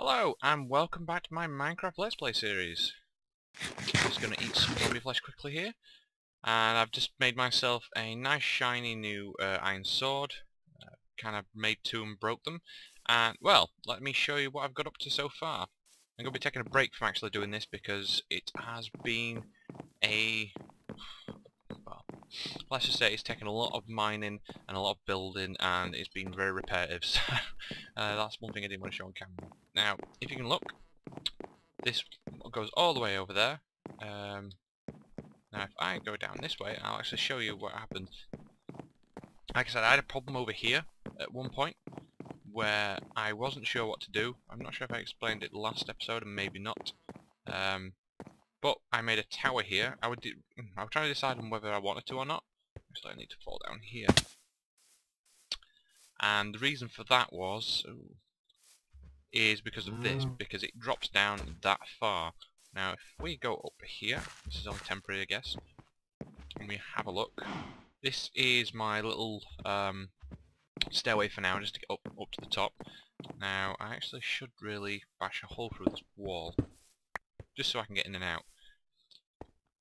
Hello, and welcome back to my Minecraft Let's Play series. Just going to eat some zombie flesh quickly here. And I've just made myself a nice shiny new iron sword. Kind of made two and broke them. And, well, let me show you what I've got up to so far. I'm going to be taking a break from actually doing this because it has been a... well, let's just say it's taken a lot of mining and a lot of building, and it's been very repetitive. So that's one thing I didn't want to show on camera. Now, if you can look, this goes all the way over there. Now if I go down this way, I'll actually show you what happened. Like I said, I had a problem over here at one point where I wasn't sure what to do. I'm not sure if I explained it last episode, and maybe not. But I made a tower here. I was trying to decide on whether I wanted to or not. Actually, I need to fall down here. And the reason for that is because of this, because it drops down that far. Now, if we go up here, this is only temporary, I guess, and we have a look. This is my little stairway for now, just to get up to the top. Now, I actually should really bash a hole through this wall, just so I can get in and out.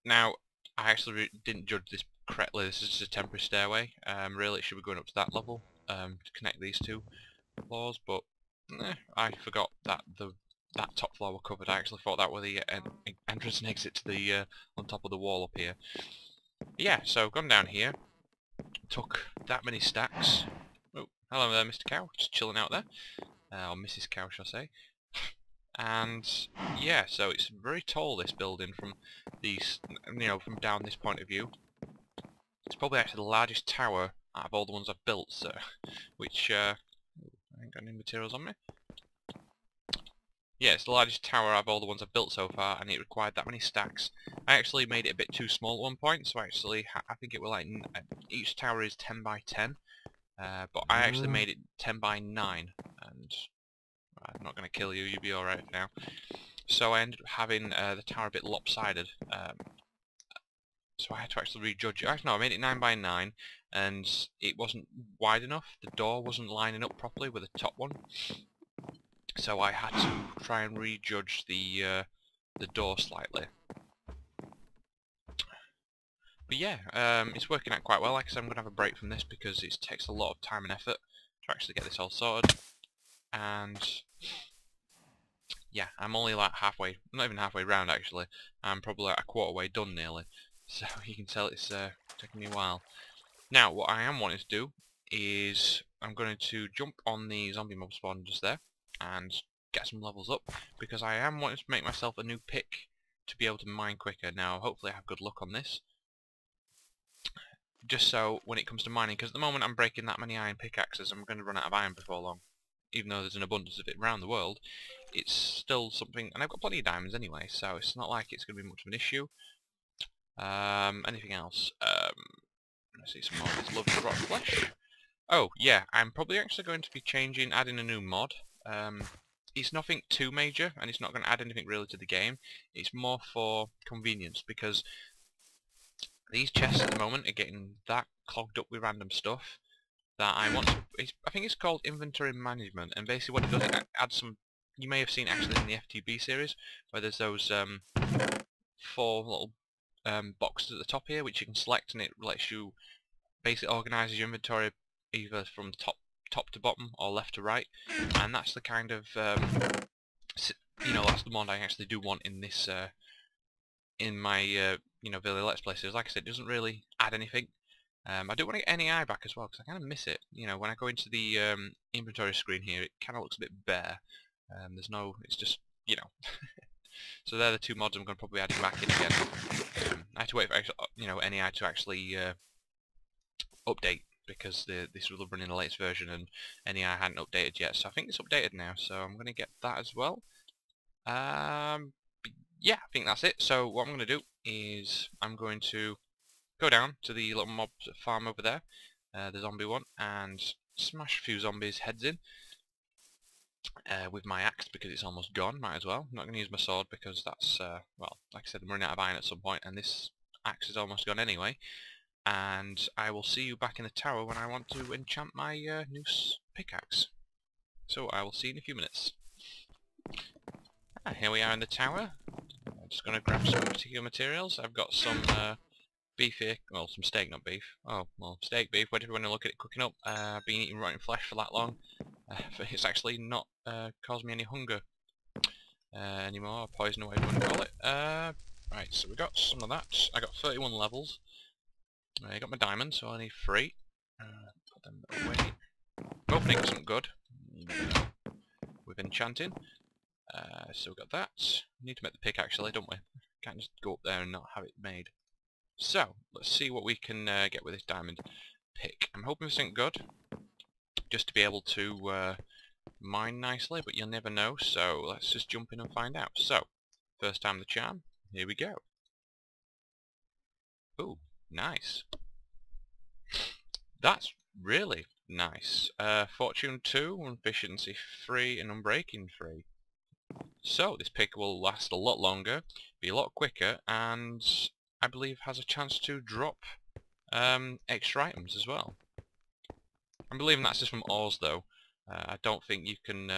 Now, I actually didn't judge this correctly. This is just a temporary stairway. Really, it should be going up to that level to connect these two floors, but I forgot that that top floor were covered. I actually thought that were the entrance and exit to the on top of the wall up here. Yeah, so gone down here, took that many stacks. Oh, hello there, Mr. Cow, just chilling out there, or Mrs. Cow, shall I say? And yeah, so it's very tall, this building, from these, from down this point of view. It's probably actually the largest tower out of all the ones I've built, so which I ain't got any materials on me. Yeah, it's the largest tower out of all the ones I've built so far, and it required that many stacks. I actually made it a bit too small at one point, so actually I think it was like each tower is 10 by 10, but I actually made it 10 by 9, and I'm not going to kill you, you'll be alright now. So I ended up having the tower a bit lopsided, so I had to actually rejudge it. Actually, no, I made it 9 by 9, and it wasn't wide enough. The door wasn't lining up properly with the top one. So I had to try and rejudge the door slightly. But yeah, it's working out quite well. Like I said, I'm going to have a break from this because it takes a lot of time and effort to actually get this all sorted. And yeah, I'm only like halfway, not even halfway round actually. I'm probably like a quarter way done nearly. So you can tell it's taking me a while. Now, what I am wanting to do is I'm going to jump on the zombie mob spawn just there and get some levels up, because I am wanting to make myself a new pick to be able to mine quicker. Now, hopefully I have good luck on this, just so when it comes to mining, because at the moment I'm breaking that many iron pickaxes, I'm going to run out of iron before long. Even though there's an abundance of it around the world, it's still something, and I've got plenty of diamonds anyway, so it's not like it's going to be much of an issue. Anything else? Let's see some more of this lovely rotten flesh. Oh, yeah, I'm probably actually going to be adding a new mod. It's nothing too major, and it's not going to add anything really to the game. It's more for convenience, because these chests at the moment are getting that clogged up with random stuff that I want to... I think it's called inventory management, and basically what it does is add some... You may have seen actually in the FTB series, where there's those 4 little boxes at the top here, which you can select, and it lets you basically organises your inventory either from top to bottom or left to right, and that's the kind of that's the mod I actually do want in this in my Villa Let's Play series. Like I said, it doesn't really add anything. I do want to get any eye back as well, because I kind of miss it. When I go into the inventory screen here, it kind of looks a bit bare. There's no, it's just so they're the 2 mods I'm going to probably be adding back in again. I have to wait for NEI to actually update, because this will run in the latest version and NEI hadn't updated yet. So I think it's updated now, so I'm going to get that as well. Yeah, I think that's it. So what I'm going to do is I'm going to go down to the little mob farm over there, the zombie one, and smash a few zombies' heads in with my axe, because it's almost gone. Might as well. I'm not going to use my sword because that's, well, like I said, I'm running out of iron at some point, and this axe is almost gone anyway. And I will see you back in the tower when I want to enchant my new pickaxe. So I will see you in a few minutes. Here we are in the tower. I'm just going to grab some particular materials. I've got some beef here, well, some steak, not beef. Oh, well, steak, beef, whatever you want to look at it cooking up. I've been eating rotten flesh for that long. It's actually not caused me any hunger anymore, or poison, or whatever you want to call it. Right, so we got some of that. I got 31 levels. I got my diamonds, so I need 3. Put them away. Hopefully got something good. With enchanting. So we got that. We need to make the pick actually, don't we? Can't just go up there and not have it made. So, let's see what we can get with this diamond pick. I'm hoping for something good. Just to be able to mine nicely, but you'll never know. So, let's just jump in and find out. So, first time the charm. Here we go. Ooh, nice. That's really nice. Fortune 2, efficiency 3, and unbreaking 3. So this pick will last a lot longer, be a lot quicker, and I believe has a chance to drop extra items as well. I'm believing that's just from ores though. I don't think you can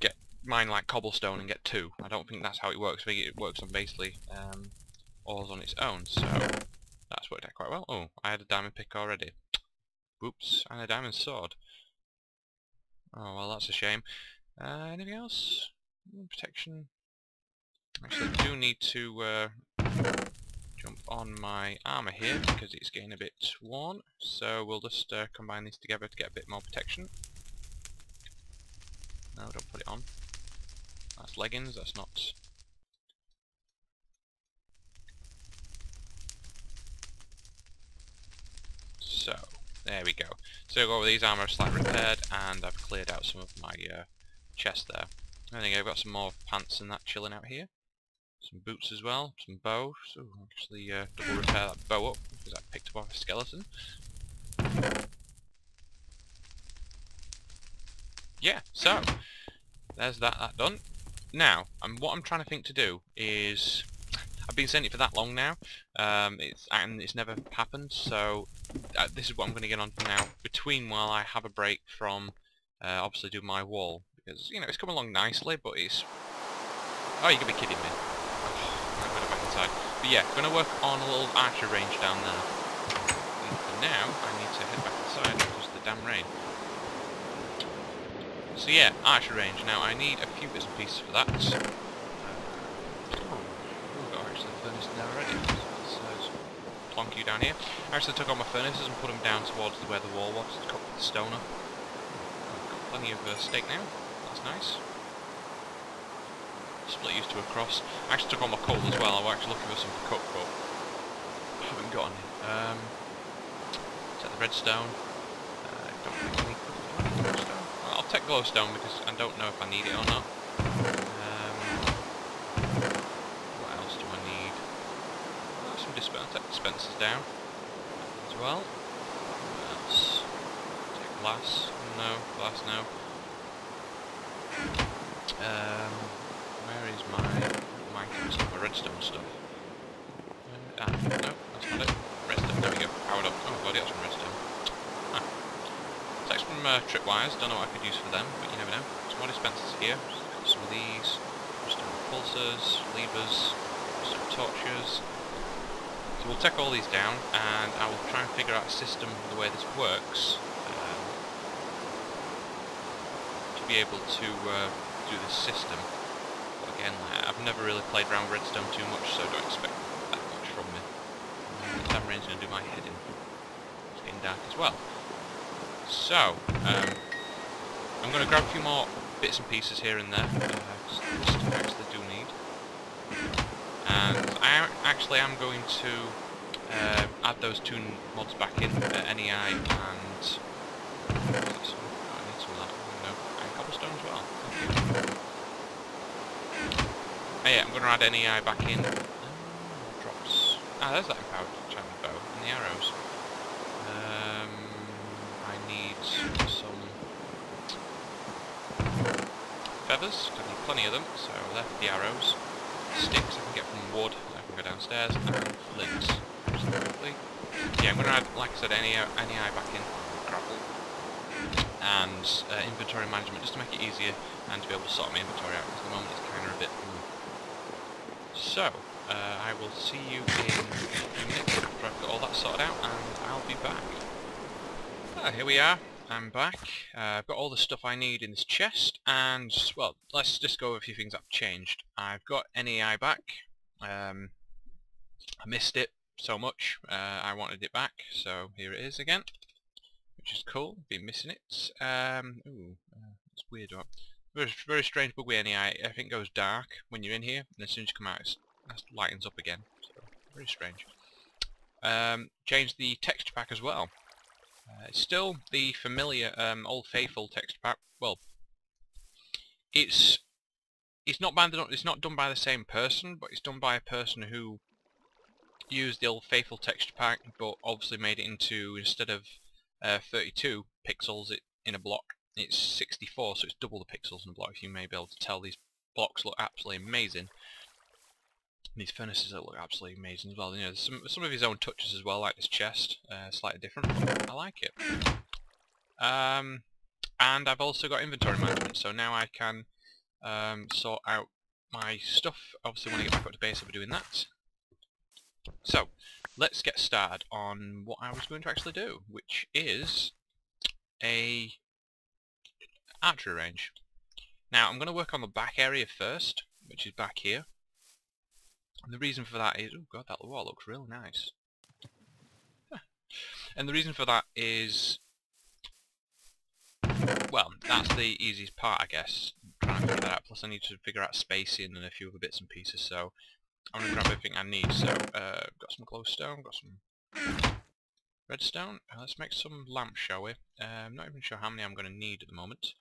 get mine like cobblestone and get 2. I don't think that's how it works. I think it works on basically ores on its own, so that's worked out quite well. Oh, I had a diamond pick already. Oops, and a diamond sword. Oh well, that's a shame. Anything else? Protection. Actually, I do need to jump on my armour here because it's getting a bit worn. So we'll just combine these together to get a bit more protection. No, don't put it on. That's leggings, that's not... So, there we go. So all these armour are slightly repaired, and I've cleared out some of my chest there. I think I've got some more pants and that chilling out here. Some boots as well, some bow. So actually double repair that bow up because I picked up off a skeleton. Yeah, so there's that done. Now, what I'm trying to think to do is, I've been saying it for that long now, it's never happened, so this is what I'm going to get on to now, while I have a break from obviously doing my wall, because, you know, it's coming along nicely, but it's... Oh, you're going to be kidding me. I'm going to back inside. But yeah, I'm going to work on a little archery range down there. And for now, I need to head back inside because of the damn rain. So yeah, archery range. Now, I need a few bits and pieces for that. Actually, the furnace there already. So plonk you down here. I actually took all my furnaces and put them down towards where the wall was to cook the stone up. Got plenty of steak now. That's nice. Split used to a cross. I actually took all my coal as well. I was actually looking for some to cook, but I haven't got any. Take the redstone. Don't think I need redstone. Well, I'll take glowstone because I don't know if I need it or not. What else do I need? Some dispensers down as well. What else? Take glass. No, glass no. Where is my redstone stuff? No, that's not it. Redstone, there we go. Powered up. Oh, bloody got some redstone. Ah. Takes some tripwires, don't know what I could use for them, but you never know. Some more dispensers here. Got some of these. Some pulsers, levers, some torches. So we'll take all these down, and I will try and figure out a system the way this works to be able to do this system. But again, I've never really played around with redstone too much, so don't expect that much from me. The damn rain's going to do my head in. It's getting dark as well. So, I'm going to grab a few more bits and pieces here and there. Stuff I actually do need. And I actually am going to add those 2 mods back in, NEI and... I need some of that. No, and cobblestone as well. Oh yeah, I'm going to add NEI back in. Drops. Ah, there's that empowered enchanted bow and the arrows. I need some feathers, I need plenty of them, so left the arrows. Sticks I can get from wood, I can go downstairs, and flints. Absolutely. Yeah, I'm going to add, like I said, NEI back in. Grapple. and inventory management, just to make it easier and to be able to sort my inventory out. At the moment it's kind of a bit... So, I will see you in a few minutes after I've got all that sorted out, and I'll be back. Here we are. I'm back. I've got all the stuff I need in this chest, and, well, let's just go over a few things that have changed. I've got NEI back. I missed it so much. I wanted it back, so here it is again, which is cool. Been missing it. It's weird. Very, very strange bug with NEI. Everything goes dark when you're in here, and as soon as you come out, it lightens up again. So, very strange. Changed the texture pack as well. It's still the familiar Old Faithful texture pack. Well, it's not done by the same person, but it's done by a person who used the Old Faithful texture pack, but obviously made it into, instead of 32 pixels in a block, it's 64, so it's double the pixels in a block. You may be able to tell these blocks look absolutely amazing. These furnaces look absolutely amazing as well. You know, there's some of his own touches as well, like this chest, slightly different, but I like it. And I've also got inventory management, so now I can sort out my stuff. Obviously, when I get back up to base, I'll be doing that. So, let's get started on what I was going to actually do, which is a archery range. Now, I'm going to work on the back area first, which is back here. And the reason for that is... oh god, that wall looks really nice. And the reason for that is... well, that's the easiest part, I guess. Trying to figure that out. Plus I need to figure out spacing and a few other bits and pieces, so I'm going to grab everything I need. So, got some glowstone, got some redstone. Let's make some lamps, shall we? I'm not even sure how many I'm going to need at the moment.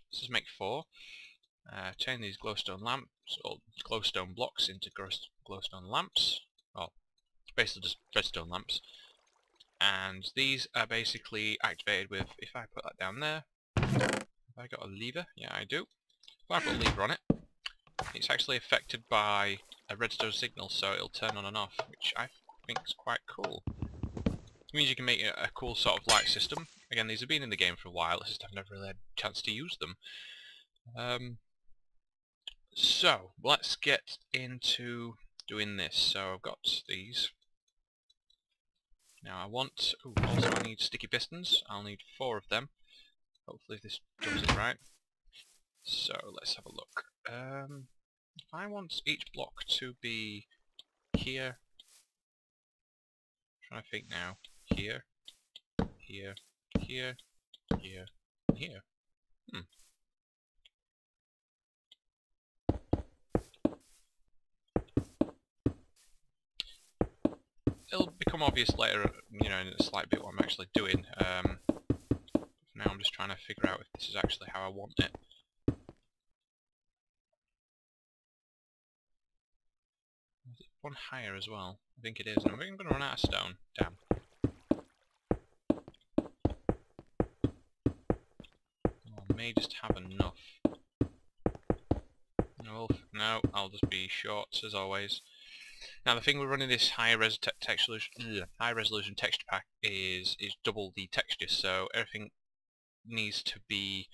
Let's just make 4. Turn these glowstone lamps, or glowstone blocks, into glowstone lamps. Well, basically just redstone lamps. And these are basically activated with, if I put that down there, have I got a lever? Yeah, I do. If I put a lever on it, it's actually affected by a redstone signal, so it'll turn on and off, which I think is quite cool. It means you can make a cool sort of light system. Again, these have been in the game for a while, it's just I've never really had a chance to use them. So, let's get into doing this. So I've got these. Now I want... also I need sticky pistons. I'll need 4 of them. Hopefully this does it right. So, let's have a look. If I want each block to be here... I'm trying to think now. Here, here, here, here, here. It'll become obvious later, you know, in a slight bit what I'm actually doing. Now I'm just trying to figure out if this is actually how I want it. Is it one higher as well? I think it is, and I think I'm going to run out of stone. Damn. Well, I may just have enough. No, I'll just be short as always. Now the thing with running this high resolution texture pack is double the texture, so everything needs to be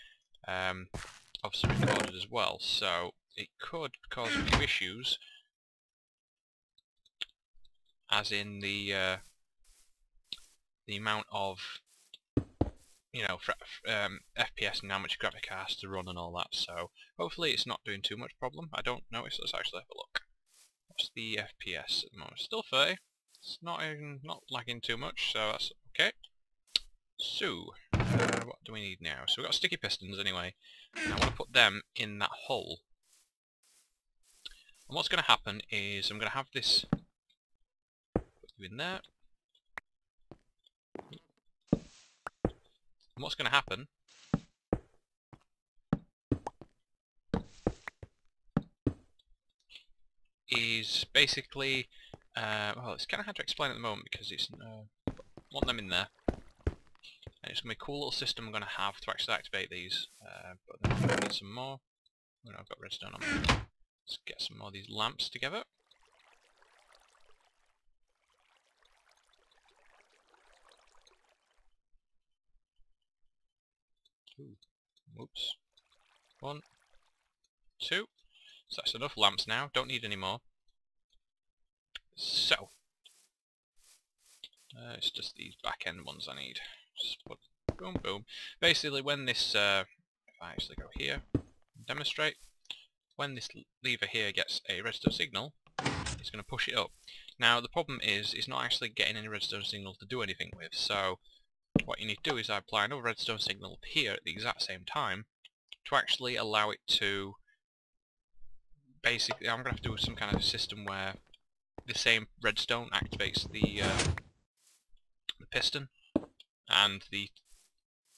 obviously recorded as well. So it could cause a few issues, as in the amount of, you know, FPS and how much graphic card has to run and all that. So hopefully it's not doing too much problem. I don't know, so let's actually have a look. What's the FPS at the moment? Still 30. It's not lagging too much, so that's okay. So, what do we need now? So we've got sticky pistons anyway. And I want to put them in that hole. And what's going to happen is I'm going to have this put you in there. And what's going to happen is basically, well, it's kind of hard to explain at the moment because it's, want them in there. And it's going to be a cool little system I'm going to have to actually activate these. But then I'm going to need some more. Oh, no, I've got redstone on me. Let's get some more of these lamps together. Ooh. Whoops. 1, 2. So that's enough lamps now. Don't need any more. So it's just these back end ones I need. Just put boom, boom. Basically, when this, if I actually go here, demonstrate, when this lever here gets a redstone signal, it's going to push it up. Now the problem is, it's not actually getting any redstone signal to do anything with. So what you need to do is apply another redstone signal up here at the exact same time to actually allow it to. Basically, I'm going to have to do some kind of system where the same redstone activates the piston and the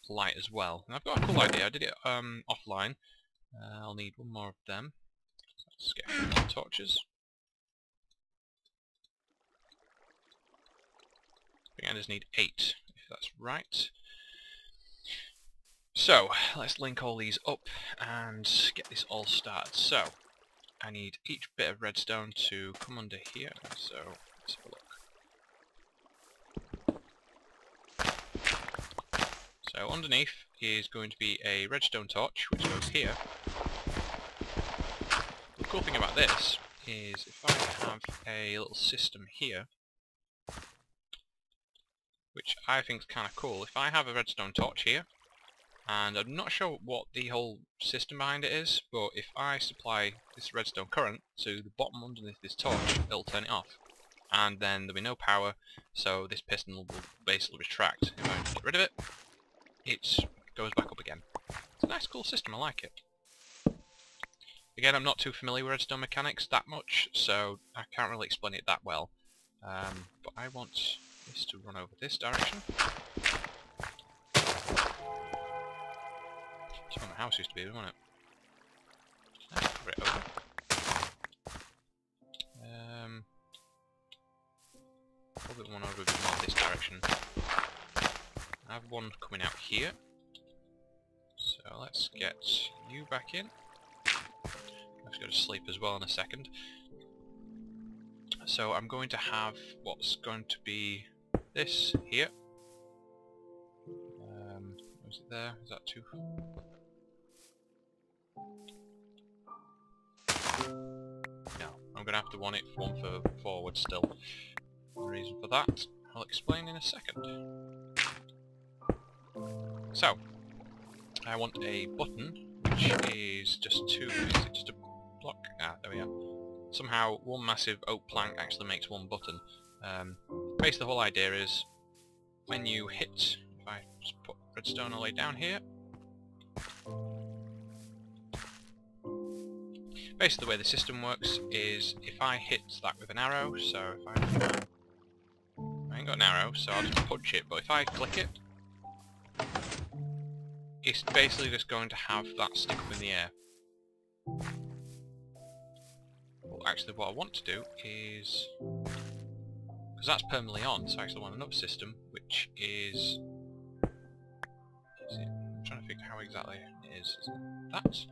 light as well. And I've got a cool idea. I did it offline. I'll need one more of them. Let's get some more torches. I think I just need 8, if that's right. So, let's link all these up and get this all started. So, I need each bit of redstone to come under here. So, let's have a look. So, underneath is going to be a redstone torch, which goes here. The cool thing about this is if I have a little system here, which I think is kind of cool. If I have a redstone torch here, and I'm not sure what the whole system behind it is, but if I supply this redstone current to the bottom underneath this torch, it'll turn it off. And then there'll be no power, so this piston will basically retract. If I get rid of it, it goes back up again. It's a nice cool system, I like it. Again, I'm not too familiar with redstone mechanics that much, so I can't really explain it that well. But I want this to run over this direction. That's where my house used to be, wasn't it? Cover it over. Probably one over a bit more this direction. I have one coming out here. So let's get you back in. I have to go to sleep as well in a second. So I'm going to have what's going to be this here. Was it there? Is that too? No, I'm going to have to want it one for forward still. The reason for that, I'll explain in a second. So, I want a button, which is just is it just a block? Ah, there we are. Somehow, one massive oak plank actually makes one button. Basically, the whole idea is, when you hit, if I just put redstone all the way down here, basically the way the system works is, if I hit that with an arrow, so if I ain't got an arrow, so I'll just punch it, but if I click it, it's basically just going to have that stick up in the air. Well, actually what I want to do is, because that's permanently on, so I actually want another system, which is it? I'm trying to figure how exactly it is. Is it that?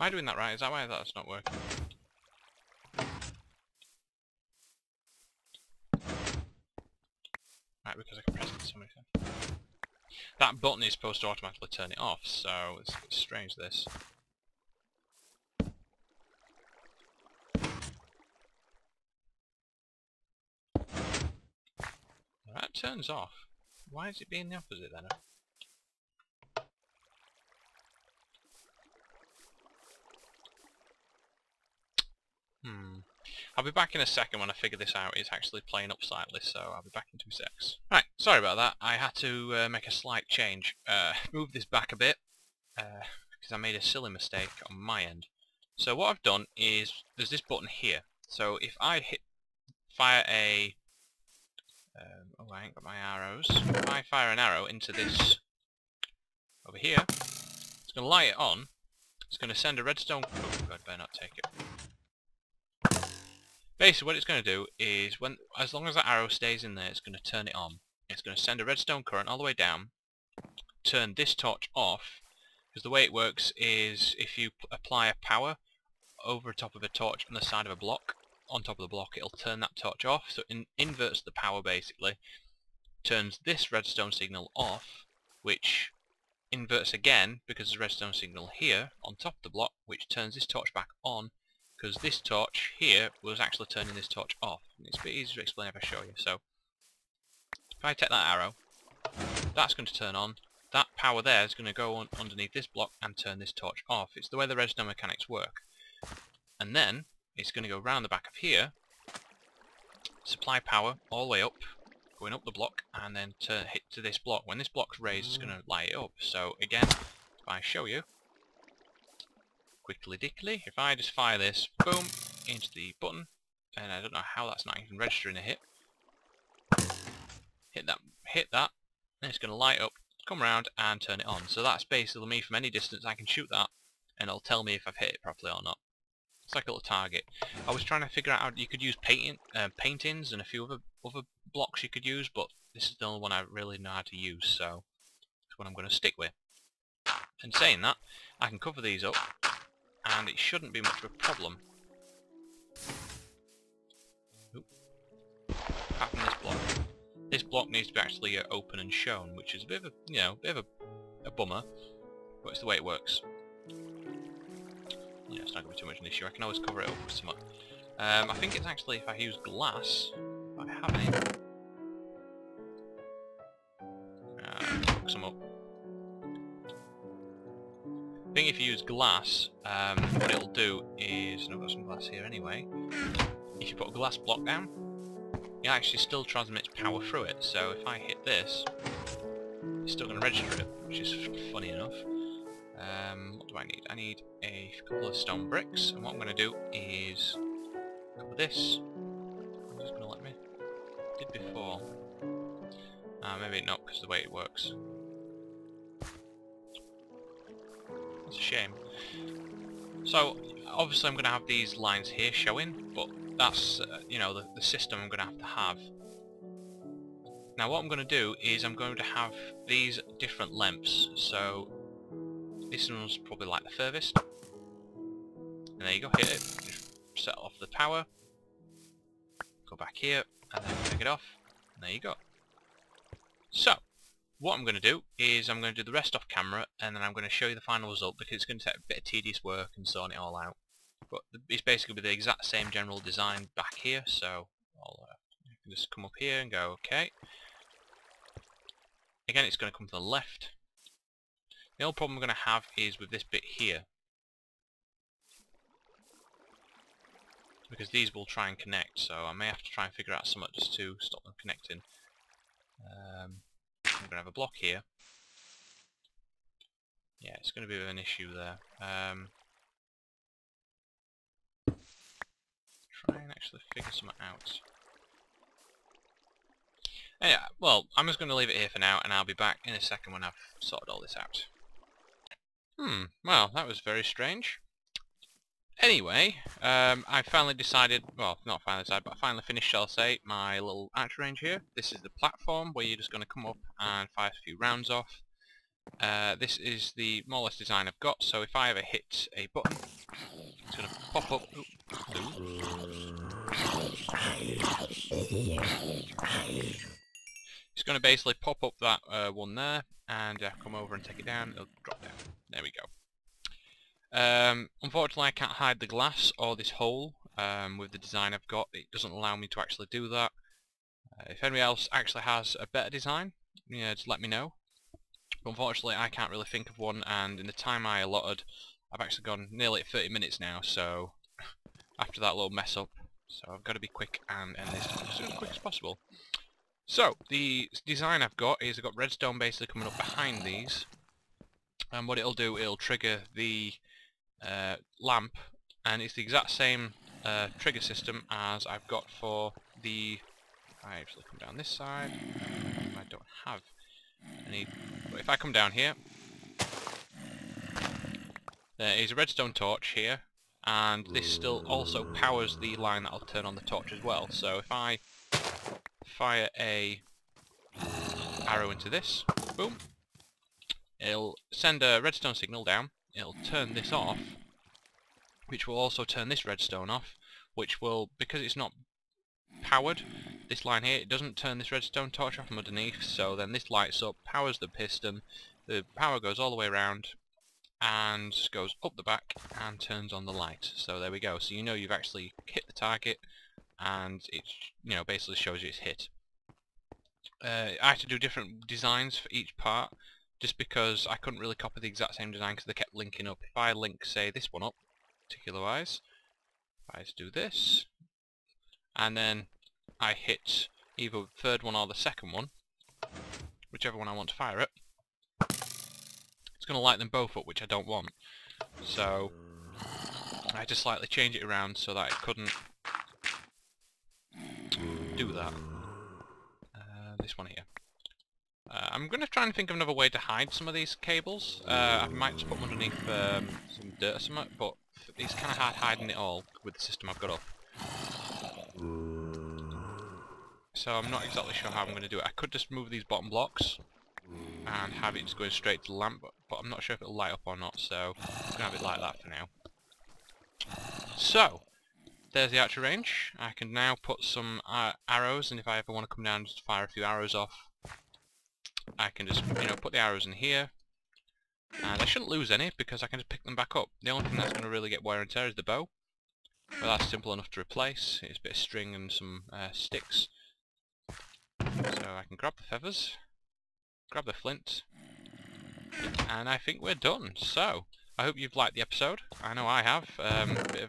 Am I doing that right? Is that why that's not working? Right, because I can press it so many times. That button is supposed to automatically turn it off, so it's strange this. That turns off. Why is it being the opposite then? I'll be back in a second when I figure this out. It's actually playing up slightly, so I'll be back in 2 secs. Right, sorry about that. I had to make a slight change. Move this back a bit, because I made a silly mistake on my end. So what I've done is, there's this button here. So if I fire a... oh, I ain't got my arrows. If I fire an arrow into this over here, it's going to light it on. It's going to send a redstone... Oh god, better not take it. Basically what it's going to do is, as long as that arrow stays in there, it's going to turn it on. It's going to send a redstone current all the way down, turn this torch off, because the way it works is if you apply a power over top of a torch on the side of a block, on top of the block, it'll turn that torch off, so it inverts the power basically, turns this redstone signal off, which inverts again because there's a redstone signal here on top of the block, which turns this torch back on, because this torch here was actually turning this torch off. And it's a bit easier to explain if I show you. So, if I take that arrow, that's going to turn on. That power there is going to go on underneath this block and turn this torch off. It's the way the redstone mechanics work. And then, it's going to go round the back of here, supply power all the way up, going up the block, and then hit to this block. When this block's raised, it's going to light it up. So, again, if I show you, quickly dickly, if I just fire this, boom, into the button, and I don't know how that's not even registering a hit. Hit that, and it's going to light up, come around, and turn it on. So that's basically me from any distance. I can shoot that, and it'll tell me if I've hit it properly or not. It's like a little target. I was trying to figure out how you could use paintings and a few other blocks you could use, but this is the only one I really know how to use, so it's what I'm going to stick with. And saying that, I can cover these up, and it shouldn't be much of a problem. Oop. Apart from this block. This block needs to be actually open and shown, which is a bit of a bummer, but it's the way it works. Yeah, it's not going to be too much of an issue. I can always cover it up with some. I think it's actually if I use glass. If I have any. Cook some up. I think if you use glass, what it'll do is, and I've got some glass here anyway, if you put a glass block down, it actually still transmits power through it, so if I hit this, it's still going to register it, which is funny enough. What do I need? I need a couple of stone bricks, and what I'm going to do is cover this. I'm just going to let me. Did before. Maybe not, because of the way it works. That's a shame. So, obviously I'm going to have these lines here showing, but that's, you know, the system I'm going to have. Now what I'm going to do is I'm going to have these different lengths, so this one's probably like the furthest. And there you go, hit it, just set off the power, go back here, and then take it off, and there you go. So, what I'm going to do is I'm going to do the rest off camera, and then I'm going to show you the final result, because it's going to take a bit of tedious work and sorting it all out. But it's basically the exact same general design back here, so I can just come up here and go, okay. Again, it's going to come to the left. The only problem I'm going to have is with this bit here, because these will try and connect, so I may have to try and figure out something just to stop them connecting. I'm going to have a block here. Yeah, it's going to be an issue there. Try and actually figure something out. Yeah, well, I'm just going to leave it here for now, and I'll be back in a second when I've sorted all this out. Well, that was very strange. Anyway, I finally decided, well, not finally decided, but I finally finished, shall I say, my little archery range here. This is the platform where you're just going to come up and fire a few rounds off. This is the more or less design I've got, so if I ever hit a button, it's going to pop up. It's going to basically pop up that one there, and come over and take it down, it'll drop down. There we go. Unfortunately I can't hide the glass or this hole with the design I've got. It doesn't allow me to actually do that. If anybody else actually has a better design, just let me know. But unfortunately I can't really think of one, and in the time I allotted, I've actually gone nearly at 30 minutes now, so after that little mess up, so I've got to be quick and end this as quick as possible. So, the design I've got is I've got redstone basically coming up behind these, and what it'll do, it'll trigger the lamp, and it's the exact same trigger system as I've got for the... I actually come down this side, I don't have any, but if I come down here, there is a redstone torch here, and this still also powers the line that'll turn on the torch as well. So if I fire a arrow into this, boom, it'll send a redstone signal down, it'll turn this off, which will also turn this redstone off, which will, because it's not powered, this line here, it doesn't turn this redstone torch off from underneath, so then this lights up, powers the piston, the power goes all the way around, and goes up the back and turns on the light. So there we go. So you know you've actually hit the target, and it basically shows you it's hit. I had to do different designs for each part, just because I couldn't really copy the exact same design because they kept linking up. If I link, say, this one up, particular-wise, if I just do this, and then I hit either the third one or the second one, whichever one I want to fire at, it's going to light them both up, which I don't want. So I had to slightly change it around so that it couldn't do that. This one here. I'm going to try and think of another way to hide some of these cables. I might just put them underneath some dirt or something, but it's kind of hard hiding it all with the system I've got up. So I'm not exactly sure how I'm going to do it. I could just move these bottom blocks and have it just going straight to the lamp, but I'm not sure if it'll light up or not, so I'm going to have it like that for now. So, there's the archery range. I can now put some arrows, and if I ever want to come down and just fire a few arrows off, I can just, put the arrows in here, and I shouldn't lose any because I can just pick them back up. The only thing that's going to really get wear and tear is the bow, but that's simple enough to replace. It's a bit of string and some sticks. So I can grab the feathers, grab the flint, and I think we're done. So, I hope you've liked the episode. I know I have. A bit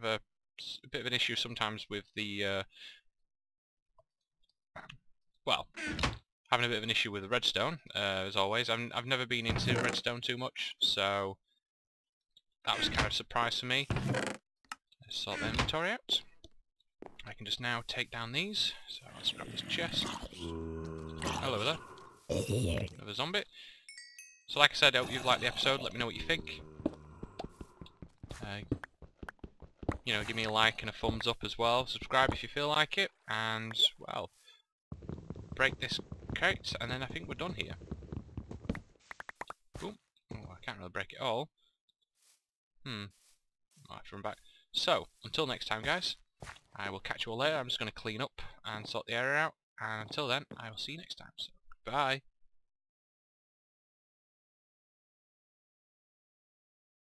of an issue sometimes with the, having a bit of an issue with the redstone, as always. I've never been into redstone too much, so that was kind of a surprise for me. Let's sort the inventory out. I can just now take down these, so let's grab this chest. Hello there. Another zombie. So like I said, I hope you've liked the episode. Let me know what you think. Give me a like and a thumbs up as well. Subscribe if you feel like it. And, well, break this crate, and then I think we're done here. Boom. Oh, I can't really break it all. I'll have to run back. So, until next time, guys, I will catch you all later. I'm just going to clean up and sort the area out. And until then, I will see you next time. So, goodbye.